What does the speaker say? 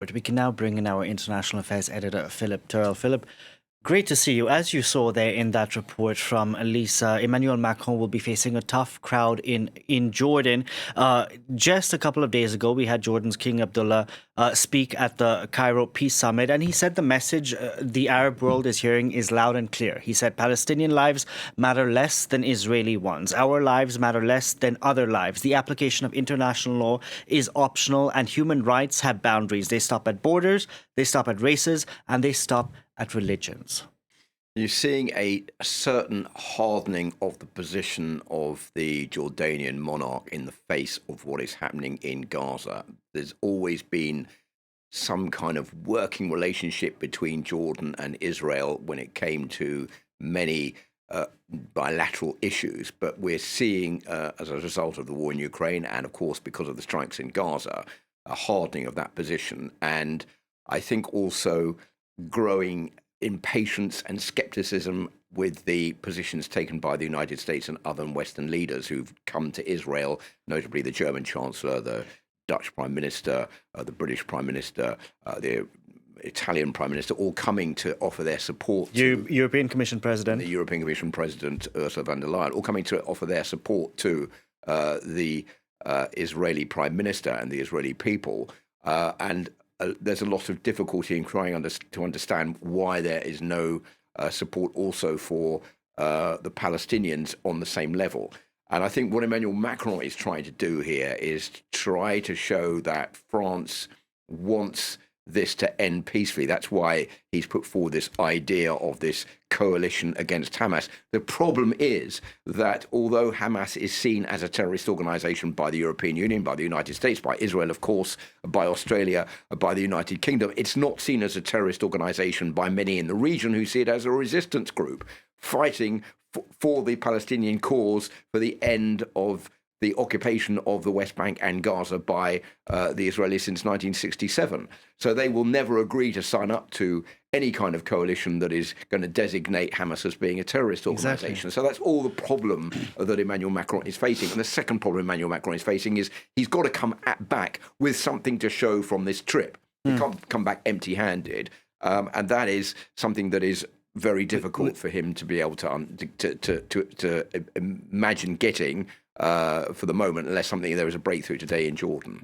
But we can now bring in our international affairs editor, Philip Turle. Philip, great to see you. As you saw there in that report from Lisa, Emmanuel Macron will be facing a tough crowd in Jordan. Just a couple of days ago, we had Jordan's King Abdullah speak at the Cairo Peace Summit, and he said the message the Arab world is hearing is loud and clear. He said Palestinian lives matter less than Israeli ones. Our lives matter less than other lives. The application of international law is optional, and human rights have boundaries. They stop at borders, they stop at races, and they stop at religions. You're seeing a certain hardening of the position of the Jordanian monarch in the face of what is happening in Gaza. There's always been some kind of working relationship between Jordan and Israel when it came to many bilateral issues. But we're seeing, as a result of the war in Ukraine and, of course, because of the strikes in Gaza, a hardening of that position. And I think also growing impatience and skepticism with the positions taken by the United States and other Western leaders who've come to Israel, notably the German Chancellor, the Dutch Prime Minister, the British Prime Minister, the Italian Prime Minister, all coming to offer their support to European Commission President. The European Commission President, Ursula von der Leyen, all coming to offer their support to the Israeli Prime Minister and the Israeli people. And there's a lot of difficulty in trying to understand why there is no support also for the Palestinians on the same level. And I think what Emmanuel Macron is trying to do here is try to show that France wants this to end peacefully. That's why he's put forward this idea of this coalition against Hamas. The problem is that although Hamas is seen as a terrorist organization by the European Union, by the United States, by Israel, of course, by Australia, by the United Kingdom, it's not seen as a terrorist organization by many in the region who see it as a resistance group fighting for the Palestinian cause, for the end of the occupation of the West Bank and Gaza by the Israelis since 1967. So they will never agree to sign up to any kind of coalition that is going to designate Hamas as being a terrorist organization. Exactly. So that's all the problem that Emmanuel Macron is facing. And the second problem Emmanuel Macron is facing is he's got to come back with something to show from this trip. He can't come back empty-handed. And that is something that is very difficult for him to be able to imagine getting for the moment, unless there is a breakthrough today in Jordan.